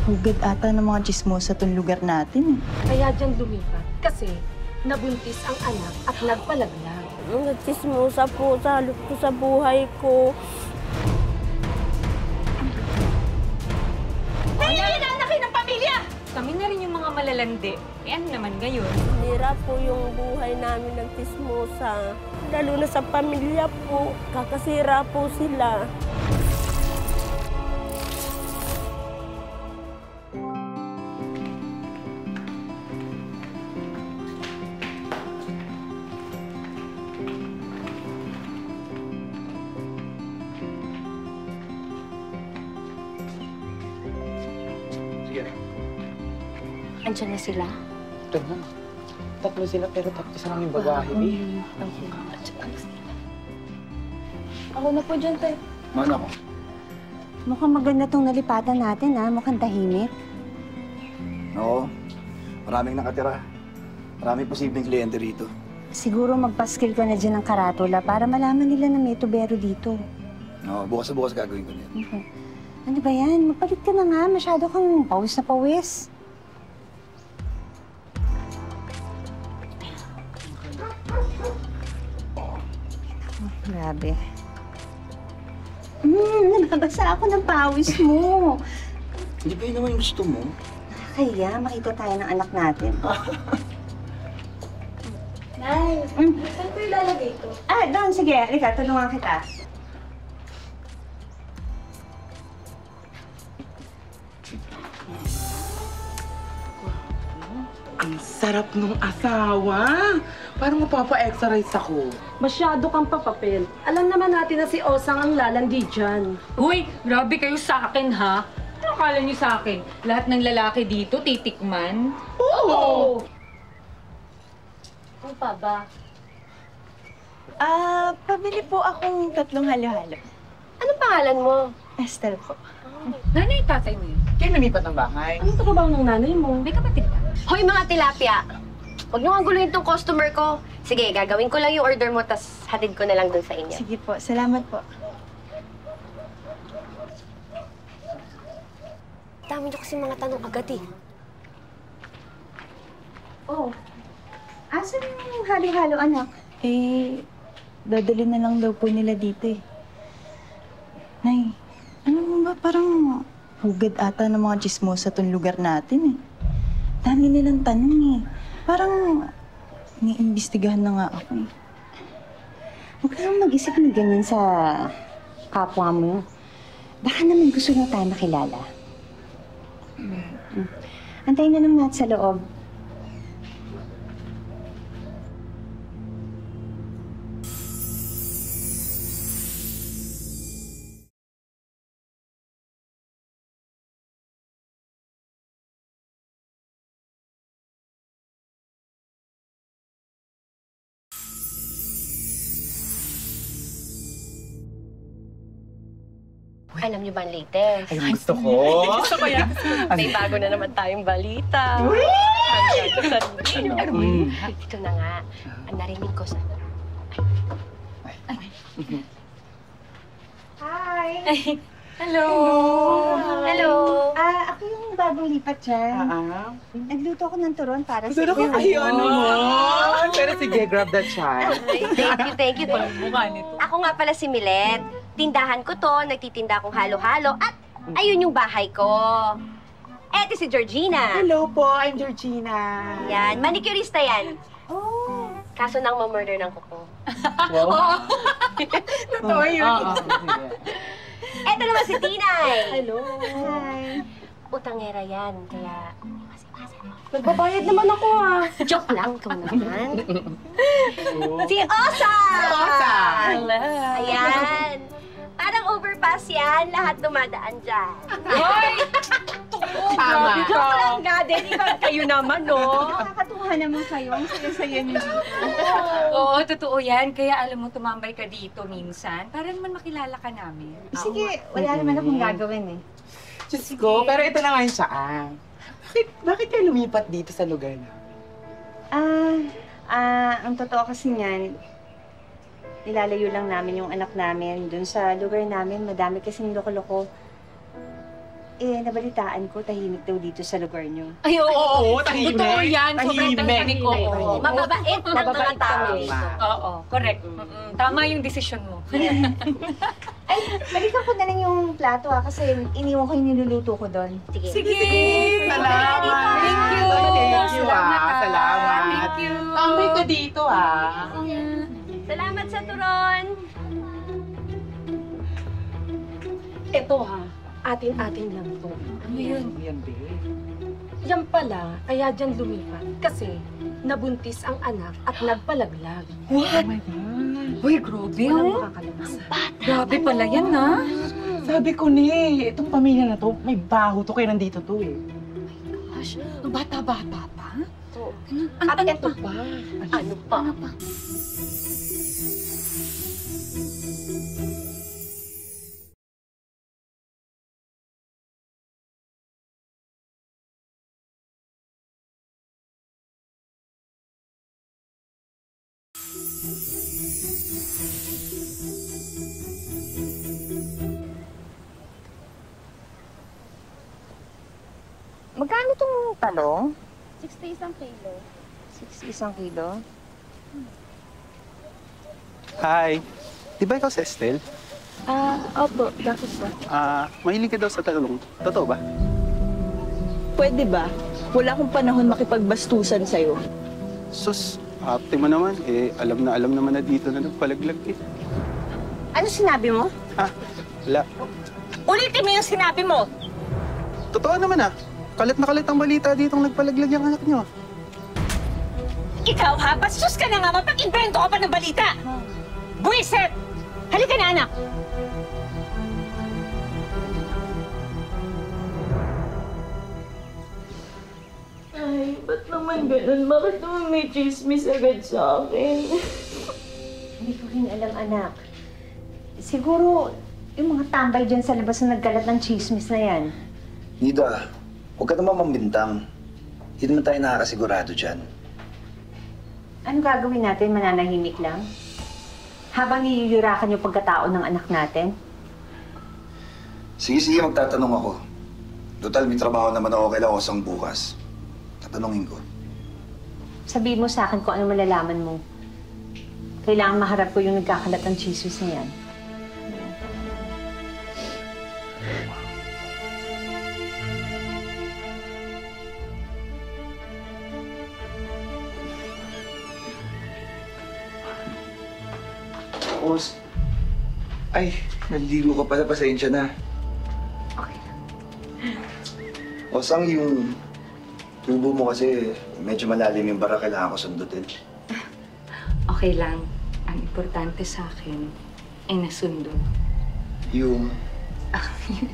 Hugad ata ng mga chismosa tong lugar natin. Kaya dyan lumipat kasi nabuntis ang anak at nagpalaglag. Nagchismosa po sa halip ko sa buhay ko. Nangyayala na kayo ng pamilya! Kami na rin yung mga malalandi. Eh ano naman ngayon? Hirap po yung buhay namin ng chismosa. Lalo na sa pamilya po. Kakasira po sila. Andiyan na sila? Ito na. Tatlo sila pero tatlo sa lang yung babae. Ako na po dyan, tayo. Mana ko? Mukhang maganda tong nalipatan natin, ha? Mukhang tahimik. Oo. Maraming nakatira. Maraming posibleng kliyente rito. Siguro magpaskil ka na dyan ng karatula para malaman nila na may tubero dito. Oo, bukas na bukas gagawin ko niyan. Okay. Ano ba yan? Magpalit ka na nga. Masyado kang pawis na pawis. Grabe. Nababasa ako ng pawis mo. Hindi ba yun naman yung gusto mo? Kaya makita tayo ng anak natin. Nay, saan ko ilalagay ito? Doon. Sige. Halika, tulungan kita. Ang sarap nung asawa. Parang mapapa-exercise ako. Masyado kang papapel. Alam naman natin na si Osang ang lalandi dyan. Uy, grabe kayo sa akin, ha? Ano akala niyo sa akin? Lahat ng lalaki dito titikman? Oo! Ano pa ba? Pabili po akong 3 halo-halo. Anong pangalan mo? Estelle po. Nanay, tatay mo yun. Kayo lumipat ng bahay. Anong trabaho ng nanay mo? May kapatid ka. Hoy, mga tilapia! Huwag niyo nga guluhin tong customer ko. Sige, gagawin ko lang yung order mo, tas hatid ko na lang dun sa inyo. Sige po. Salamat po. Dami niyo kasi mga tanong agad eh. Oh. Asan yung halo-halo, anak? Dadali na lang daw po nila dito eh. Nay, ano mo ba parang hugad ata ng mga chismosa tong lugar natin eh. Dami nilang tanong eh. Parang iniimbestigahan na nga ako eh. Huwag ka lang mag-isip na ganyan sa kapwa mo. Baka naman gusto na tayo makilala. Antayin na lang natin sa loob. Alam niyo ba ang latest? Ay, gusto ko. Gusto ko yan. May bago na naman tayong balita. Ito na nga. Ang narinig ko sa... Hi! Hello! Hello! Ako yung bagong lipat dyan. Nagluto ako ng turon para sa Gusto ko iyo. kayo naman. Pero sige, grab that child. Thank you. Mukha nito. Ako nga pala si Milet. Tindahan ko to, nagtitinda akong halo-halo, at ayun yung bahay ko. Eto si Georgina. Hello po, I'm Georgina. Yan, manicurista yan. Oh! Kaso nang mamurder ng kuko. Wow. Totoo yun. Eto naman si Tinay. Hello. Hi! Utangera yan, kaya... Nagbabayad naman ako ah. Joke lang, ikaw naman. Si Osa! Osa! Hello! Ayan. Parang overpass yan, lahat dumadaan dyan. Hoy! Tama. Joke lang nga din, ikaw kayo naman, no? Nakakatuwa naman kayo. Ang saya-saya niyo dito. Oo, totoo yan. Kaya alam mo, tumambay ka dito minsan para naman makilala ka namin. Sige, wala naman akong gagawin eh. Diyos ko, pero ito na nga yung saan. Bakit kayo lumipat dito sa lugar na? Ang totoo kasi niyan, ilalayo lang namin yung anak namin. Dun sa lugar namin, madami kasing loko-loko. nabalitaan ko, tahimik daw dito sa lugar niyo. Ay, oo. Oo, tahimik. Totoo yan. Sobrang Tahimik. tahimik. Oo. Mababait ng mga tao. Oo, correct. Tama yung desisyon mo. Balikan ko na lang yung plato kasi iniwan ko yung niluluto ko doon. Sige. Salamat. Thank you. Thank you, Salamat, ah. Salamat. Thank you. Tambay ka dito, ah. Salamat sa turon. Eto ha, atin-atin lang to. Ano yun? Yan, babe. Yan pala, kaya dyan lumipat. Kasi nabuntis ang anak at nagpalaglag. What? Oh my God. Uy, grabe, Walang oh. makakalabas. Grabe pala yan, ha? Sabi ko ni, itong pamilya na to, may baho to, kaya nandito to eh. Gosh, bata-bata pa? Oo. Ano At eto pa, Ano pa? Magkano itong talong? 60 isang kilo. 60 isang kilo. Hi. Di ba ikaw si Estel? Opo, bakit ba? Mahilig ka daw sa talong. Totoo ba? Pwede ba? Wala akong panahon makipagbastusan sa'yo. Sus, ate mo naman. Alam naman na dito na nagpalaglag eh. Ano sinabi mo? Wala. Ulitin mo yung sinabi mo! Totoo naman Kalat na kalat ang balita ditong nagpalaglag yung anak niyo. Ikaw ha? Bastos ka na nga! Mapag-invento ka pa ng balita! Buiset! Halika na, anak! Ay, ba't naman ganun? Bakit naman may chismis agad sa akin? Hindi ko rin alam, anak. Siguro, yung mga tambay dyan sa labas na nagkalat ng chismis na yan. Nida, huwag ka naman mambintang. Hindi naman tayo nakakasigurado dyan. Anong gagawin natin? Mananahimik lang? Habang niyuyurakan yung pagkatao ng anak natin? Sige, magtatanong ako. Total, may trabaho naman ako kailangan ko sang bukas. Tatanungin ko. Sabihin mo sa akin kung ano malalaman mo. Kailangan maharap ko yung nagkakalat ng chismis na yan. Ay, naligo ka pala. Pasensya na. Okay lang. Osang, yung tubo mo kasi medyo malalim yung bara. Kailangan ko sundutin. Okay lang. Ang importante sa akin ay nasundo. Yung...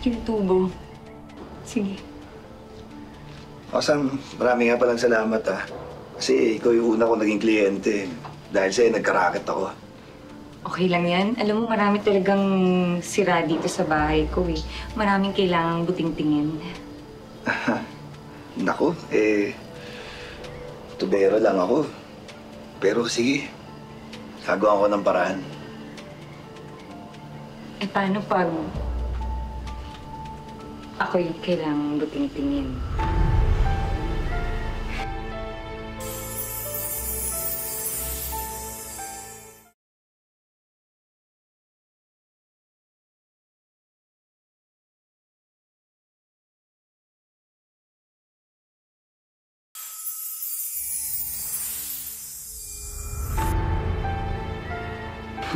Yung tubo. Sige. Osang, marami nga palang salamat Kasi ikaw yung una ko naging kliyente. Dahil sa'yo, nagkaraket ako. Okay lang yan. Alam mo, marami talagang sira dito sa bahay ko eh. Maraming kailangang buting-tingin. Nako, tubero lang ako. Pero sige, gagawa ko ng paraan. Eh, paano pag ako yung kailangang buting-tingin?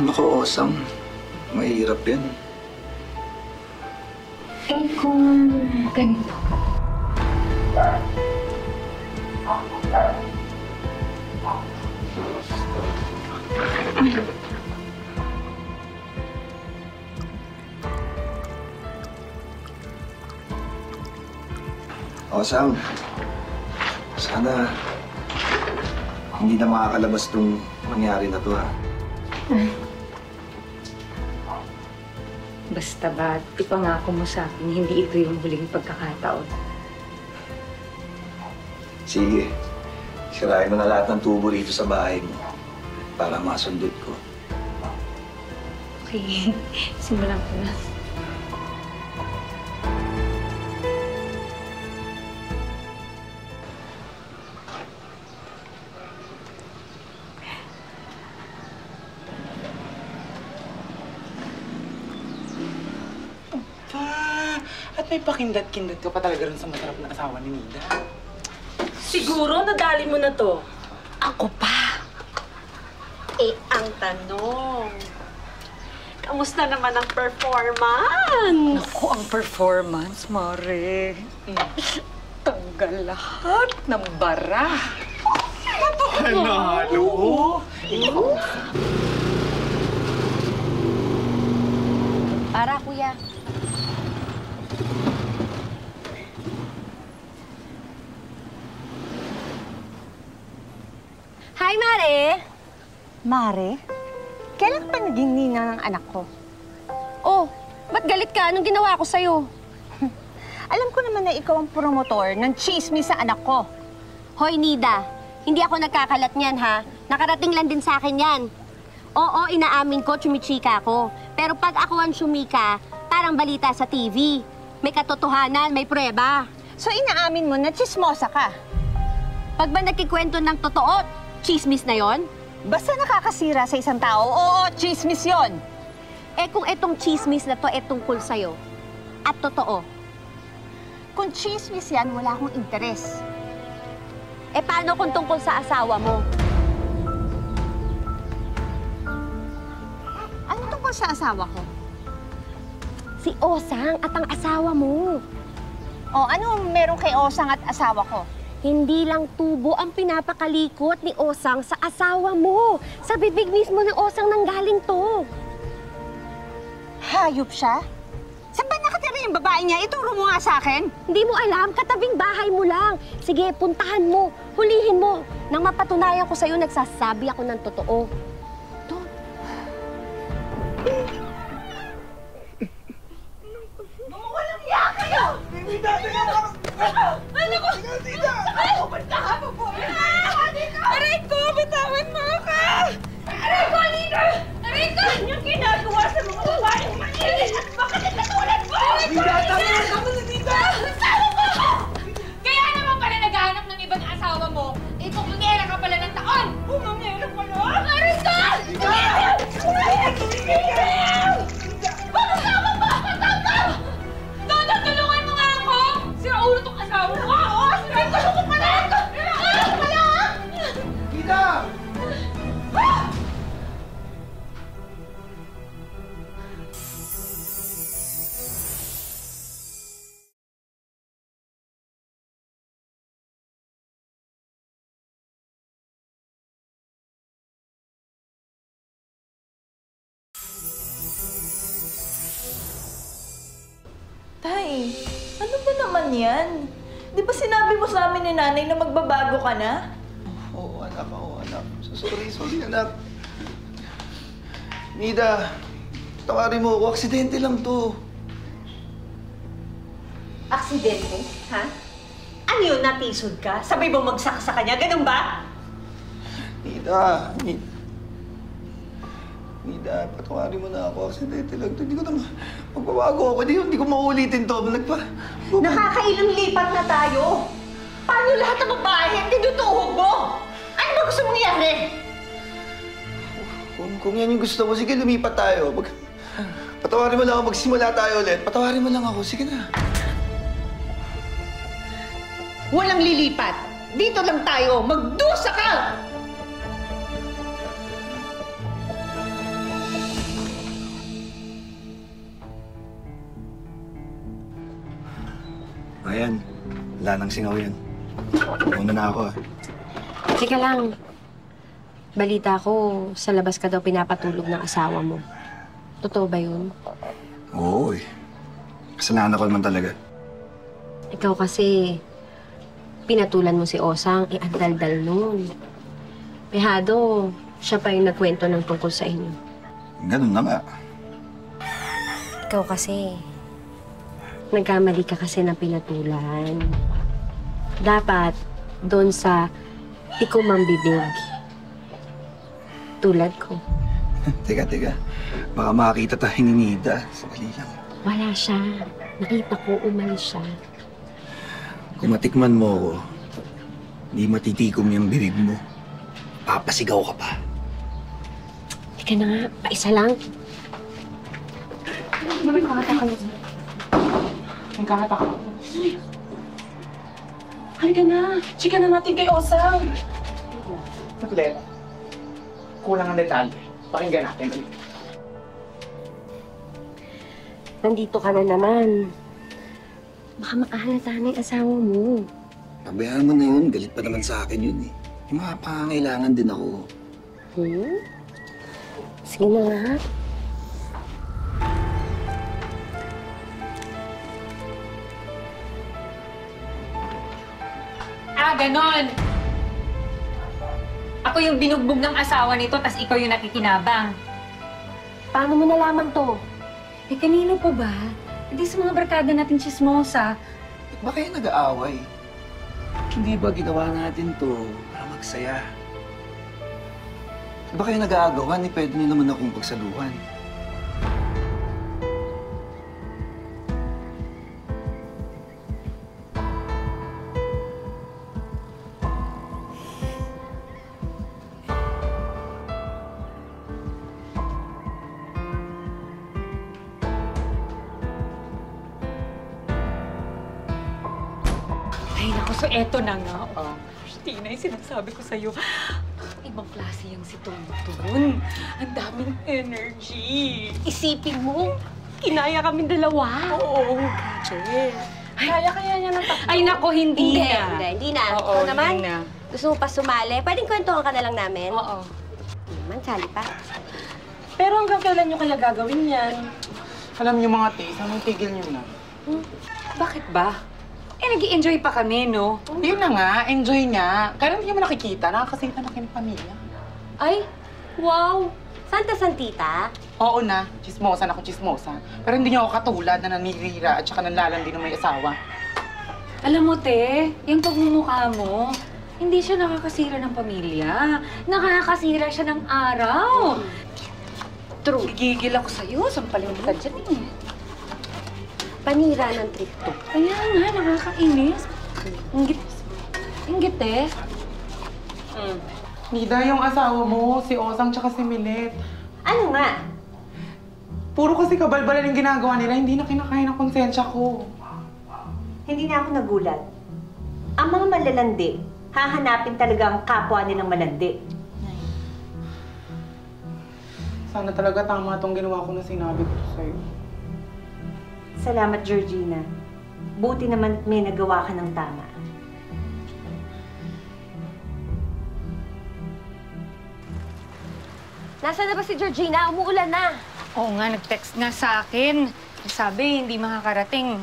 Nako, Osang. Mahirap yan. Eh, kung ganito. Osang, sana hindi na makakalabas tong nangyari na to, Basta ba, ipangako mo sa akin, hindi ito yung huling pagkakataon. Sige, sirahin mo na lahat ng tubo rito sa bahay mo para masundot ko. Okay, simulan ko na. may pakindat-kindat ka pa talaga rin sa masarap na asawa ni Nida? Siguro nadali mo na to. Ako pa. Eh, ang tanong, kamusta naman ang performance? Naku, ang performance, Mare. Tanggal lahat ng bara. Halo! Para, kuya. Hi, Mare! Mare, kailan pa naging nina ng anak ko? Oh, ba't galit ka? Anong ginawa ko sa'yo? Alam ko naman na ikaw ang promotor ng chismis sa anak ko. Hoy, Nida. Hindi ako nagkakalat niyan, ha? Nakarating lang din sa akin yan. Oo, inaamin ko, chumichika ako. Pero pag ako ang chumika, parang balita sa TV. May katotohanan, may prueba. So inaamin mo na chismosa ka. Pag ba nagkikwento ng totoo, chismis na yon? Basta nakakasira sa isang tao, oo, chismis yon. Eh kung etong chismis na to ay tungkol sa'yo, at totoo, Kung chismis yan, wala akong interes. eh paano kung tungkol sa asawa mo? Ano tungkol sa asawa ko? Si Osang at ang asawa mo. O ano meron kay Osang at asawa ko? Hindi lang tubo ang pinapakalikot ni Osang sa asawa mo. Sa bibig mismo ni Osang nanggaling to. Hayop siya? Saan ba nakatira yung babae niya? Ituro mo nga sa akin. Hindi mo alam, katabing bahay mo lang. Sige, puntahan mo, hulihin mo. Nang mapatunayan ko sa'yo, nagsasabi ako ng totoo. Aray ko! Bitawan mo ako! Aray ko, Nina! Aray ko! Yung ginagawa sa mga babaeng manilis at bakit ang katulad mo! Nina! Tama na, Nina! Asawa mo! Kaya naman pala naghahanap ng ibang asawa mo. Itong mangera ka pala ng taon! Mangera pala? Aray ko! Nina! Pag-asawa mo! Patawag! Dodo, tulungan mo nga ako! Sira ulo tong asawa mo! Oo! Sira ulo ko pala! Nida! Tay, ano ba naman yan? Di ba sinabi mo sa amin ni nanay na magbabago ka na? Oo, anak. Oo, anak. Sorry, anak. Nida, tawarin mo ako. Aksidente lang to. Aksidente, ha? Ano yun, natisod ka? Sabay mo magsak sa kanya, ganun ba? Nida, patawarin mo na ako. Aksidente lang to. Hindi ko naman magbabago ako. Hindi ko maulitin to. Nakakailang lipat na tayo. Paano lahat ng babae ang tinutuhog mo? Ano ba gusto mong iyari? Kung yan yung gusto mo, sige, lumipat tayo. Patawarin mo lang ako. Magsimula tayo ulit. Patawarin mo lang ako. Sige na. Walang lilipat. Dito lang tayo. Magdusa ka! Ayan, wala nang singaw yan. Una na ako, ah. Teka lang. Balita ko, sa labas ka daw pinapatulog ng asawa mo. Totoo ba yun? Oo, eh. Kasalanan ko naman talaga. Ikaw kasi, pinatulan mo si Osang, ang daldal nun. Pehado, siya pa yung nagkwento ng tungkol sa inyo. Ganun na nga. Ikaw kasi, nagkamali ka kasi ng pinatulan. Dapat, doon sa ikaw mambibig. Tulad ko. Teka. Baka makakita tayo ni Nida. Sandali lang. Wala siya. Nakita ko, umalis siya. Kung matikman mo ako, hindi matitikom yung bibig mo. Papasigaw ka pa. Teka na nga, paisa lang. Nagkakataka ako. Halika na. Chika na natin kay Osang. Saglit. Kulang ang detalye. Pakinggan natin. Nandito ka na naman. Baka makahalata na yung asawa mo. Pabayaan mo na yun. Galit pa naman sa akin yun eh. May mga pangangailangan din ako. Sige na nga. Ganon! Ako yung binugbog ng asawa nito, tas ikaw yung nakikinabang. Paano mo nalaman to? Eh, kanino pa ba? Hindi sa mga barkada natin chismosa. Ba't ba kayo nag-aaway? Hindi ba ginawa natin to para magsaya? Ba't ba kayo nag-aagawan? Eh, pwede niyo naman akong pagsaluhan. Ay, naku, so eto na nga. Tina, yung sinasabi ko sa'yo, ibang klase yung si Tuntun. Ang daming energy. Isipin mo, kinaya kami dalawa. Oo, grabe. Kaya niya ng tatlo. Ay, naku, hindi na. Hindi na. Oo, Ikaw naman, hindi na. gusto mo pa sumali? Pwedeng kwentuhan ka na lang namin. Oo. Naman, sali pa. Pero hanggang kailan nyo kaya gagawin yan? Alam niyo mga tis, anong tigil niyo na? Bakit ba? Eh, nag-i-enjoy pa kami, no? Yun na nga, enjoy niya. Kaya hindi mo nakikita, nakakasita na kayo ng pamilya. Ay, wow! Santa Santita? Oo na, chismosa na ako chismosa. Pero hindi niya ako katulad na nanirira at saka nanlalandi ng may asawa. Alam mo, te, yung pagmumukha mo, hindi siya nakakasira ng pamilya. Nakakasira siya ng araw. True. Gigigil ako sa'yo. Sampalin ka dyan, eh. Panira ng trip to. Kaya nga, nakakainis. Inggit, eh. Nida, yung asawa mo, si Osang tsaka si Milet. Ano nga? Puro kasi kabalbalan yung ginagawa nila, hindi na kinakaya ng konsensya ko. Hindi na ako nagulat. Ang mga malalandi, hahanapin talaga ang kapwa nilang malandi. Sana talaga tama itong ginawa ko na sinabi ko sa'yo. Salamat, Georgina. Buti naman at may nagawa ka ng tama. Nasaan na ba si Georgina? Umuulan na. Oo nga, nag-text nga sa akin. Sabi, hindi makakarating.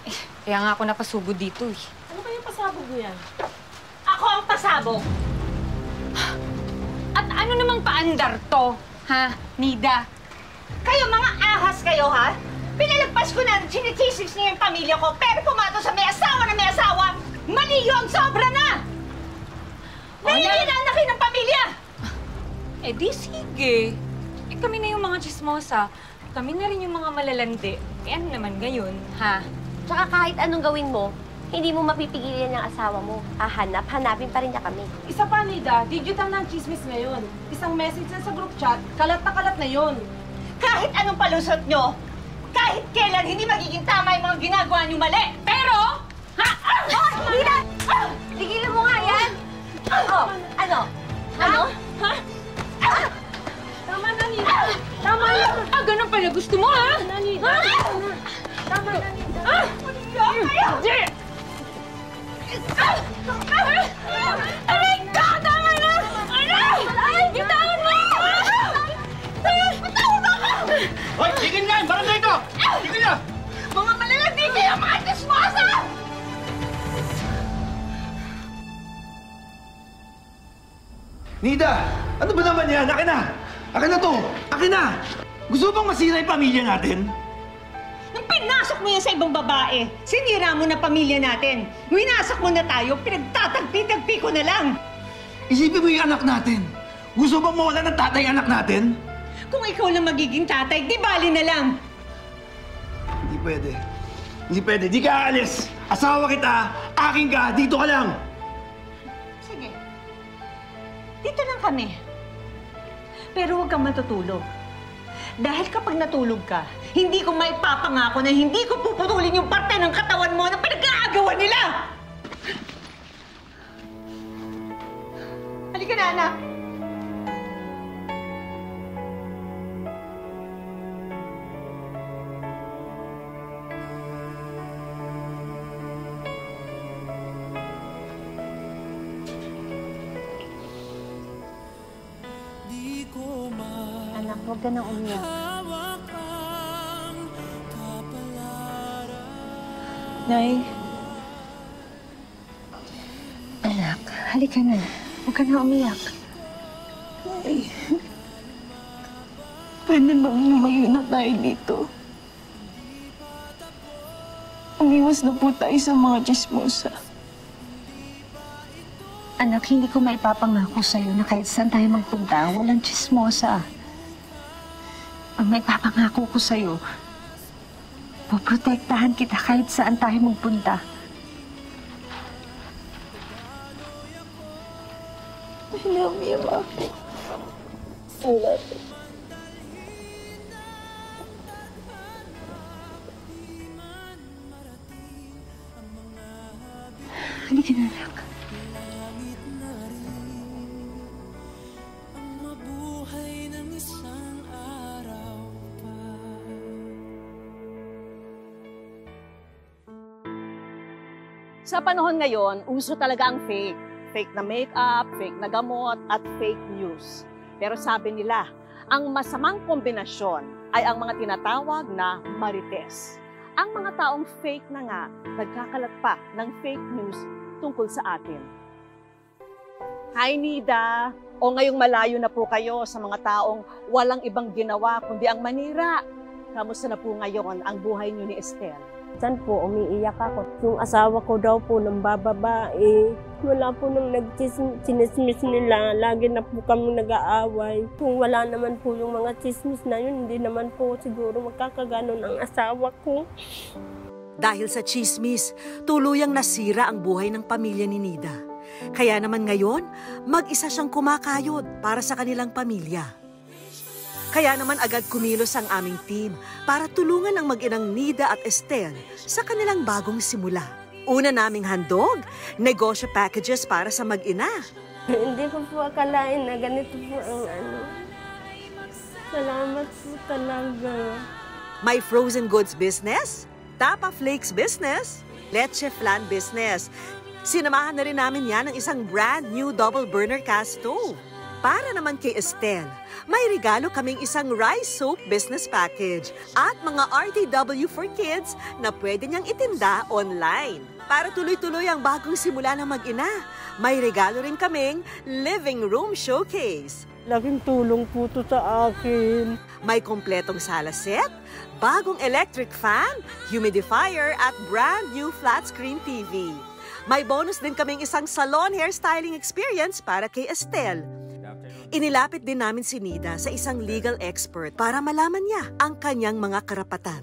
Eh, kaya nga ako napasugod dito, eh. Ano kaya pasabog mo yan? Ako ang pasabog! At ano namang paandar to, ha, Nida? Kayo mga ahas kayo, ha? Pinalagpas ko na, chinichisis niyo yung pamilya ko, pero pumato sa may asawa na may asawa! Mali yun! Sobra na! Naiinginan na kayo ng pamilya! Eh di sige. Eh kami na yung mga chismosa. Kami na rin yung mga malalandi. Eh ano naman ngayon, ha? Tsaka kahit anong gawin mo, hindi mo mapipigilan yung asawa mo. Hanapin pa rin niya kami. Isa pa, Nida, digital na ang chismis ngayon. Isang message na sa group chat, kalat na yon. Kahit anong palusot nyo, kahit kailan hindi magiging tama yung mga ginagawa nyo mali. Pero, ha? Nida! Tigilan mo nga yan! Oh, ano? Ano? Ha? Tama na, Nida. Tama na. Ah, ganun pala gusto mo, ha? Tama na, Nida. Tama na, Nida. Kayo! Aray ka! Tama na! Aray! Ay, bitawan mo! Bitawan mo ako! Hoy, tigil nga! Barangay ko! Tigil na! Mga malalandi kayo, mga dismosa! Nida! Ano ba naman yan? Akin na! Akin na to! Akin na! Gusto bang masira yung pamilya natin? Nung pinasok mo yan sa ibang babae, sinira mo na pamilya natin. Winasok mo na tayo, pinagtatagpi-tagpi ko na lang. Isipin mo yung anak natin. Gusto bang mawala ng tatay ang anak natin? Kung ikaw lang magiging tatay, di bali na lang. Hindi pwede. Hindi pwede. Di ka aalis. Asawa kita. Akin ka. Dito ka lang. Sige. Dito lang kami. Pero huwag kang matutulog. Dahil kapag natulog ka, Hindi ko maipapangako na hindi ko puputulin yung parte ng katawan mo na pinag-aagawan nila! Halika na, anak! Anak, huwag ka nang umiyak. Nay, Anak, halika na. Huwag ka nang umiyak. Nay. Pwede bang lumayo na tayo dito? Umiwas na po tayo sa mga chismosa. Anak, hindi ko maipapangako sa'yo na kahit saan tayo magpunta, walang chismosa. Ang maipapangako ko sa'yo, poprotektahan kita kahit saan tayo magpunta. I love you, Ma. I love you. Halika na, anak. Sa panahon ngayon, uso talaga ang fake. Fake na makeup, fake na gamot, at fake news. Pero sabi nila, ang masamang kombinasyon ay ang mga tinatawag na marites. Ang mga taong fake na nga, nagkakalat pa ng fake news tungkol sa atin. Hi, Nida! O ngayong malayo na po kayo sa mga taong walang ibang ginawa kundi ang manira. Kamusta na po ngayon ang buhay niyo ni Estelle? Saan po, umiiyak ako. Yung asawa ko daw po nang bababae. Wala po nang nagchismis nila. Lagi na po kami nag-aaway. Kung wala naman po yung mga chismis na yun, hindi naman po siguro magkakaganon ang asawa ko. Dahil sa chismis, tuluyang nasira ang buhay ng pamilya ni Nida. Kaya naman ngayon, mag-isa siyang kumakayod para sa kanilang pamilya. Kaya naman agad kumilos ang aming team para tulungan ang mag-inang Nida at Estelle sa kanilang bagong simula. Una naming handog, negosyo packages para sa mag-ina. Hindi ko po akalain na ganito po ang Salamat po talaga. May frozen goods business, Tapa Flakes business, Leche Flan business. Sinamahan na rin namin yan ng isang brand new double burner gas stove. Para naman kay Estelle, may regalo kaming isang rice soap business package at mga RTW for kids na pwede niyang itinda online. Para tuloy-tuloy ang bagong simula ng mag-ina, may regalo rin kaming living room showcase. Laking tulong po ito sa akin. May kompletong sala set, bagong electric fan, humidifier at brand new flat screen TV. May bonus din kaming isang salon hairstyling experience para kay Estelle. Inilapit din namin si Nida sa isang legal expert para malaman niya ang kanyang mga karapatan.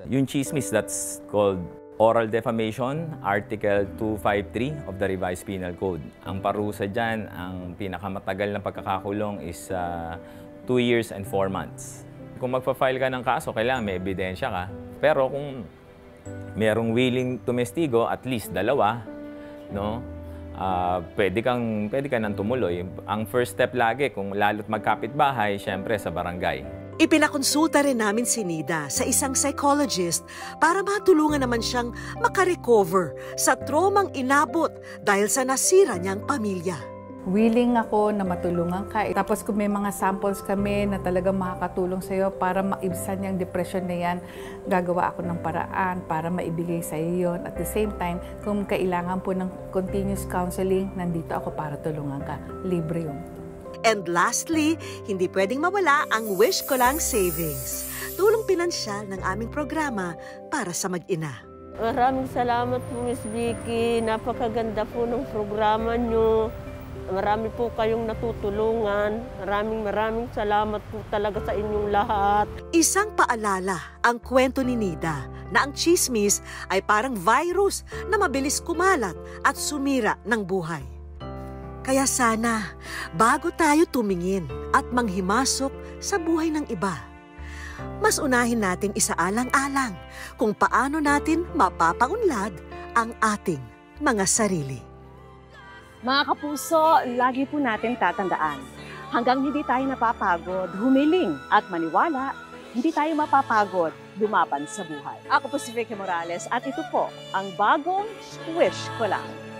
Yung chismis, that's called oral defamation, Article 253 of the Revised Penal Code. Ang parusa dyan, ang pinakamatagal na pagkakakulong is 2 years and 4 months. Kung magpa-file ka ng kaso, kailangan may ebidensya ka. Pero kung merong willing tumestigo, at least 2, no? Pwede ka nang tumuloy. Ang first step lagi, kung lalo't magkapitbahay, syempre sa barangay. Ipinakonsulta rin namin si Nida sa isang psychologist para matulungan naman siyang makarecover sa traumang inabot dahil sa nasira niyang pamilya. Willing ako na matulungan ka. Tapos kung may mga samples kami na talagang makakatulong sa'yo para maibsan yung depression na yan, gagawa ako ng paraan para maibigay sa'yo yun. At the same time, kung kailangan po ng continuous counseling, nandito ako para tulungan ka. Libre yun. And lastly, hindi pwedeng mawala ang Wish Ko Lang Savings. Tulong pinansyal ng aming programa para sa mag-ina. Maraming salamat po, Miss Vicky. Napakaganda po ng programa nyo. Marami po kayong natutulungan. Maraming salamat po talaga sa inyong lahat. Isang paalala ang kwento ni Nida na ang chismis ay parang virus na mabilis kumalat at sumira ng buhay. Kaya sana, bago tayo tumingin at manghimasok sa buhay ng iba, mas unahin nating isaalang-alang kung paano natin mapapaunlad ang ating mga sarili. Mga kapuso, lagi po natin tatandaan, hanggang hindi tayo napapagod, humiling at maniwala, hindi tayo mapapagod lumaban sa buhay. Ako po si Vicky Morales at ito po ang bagong Wish Ko Lang.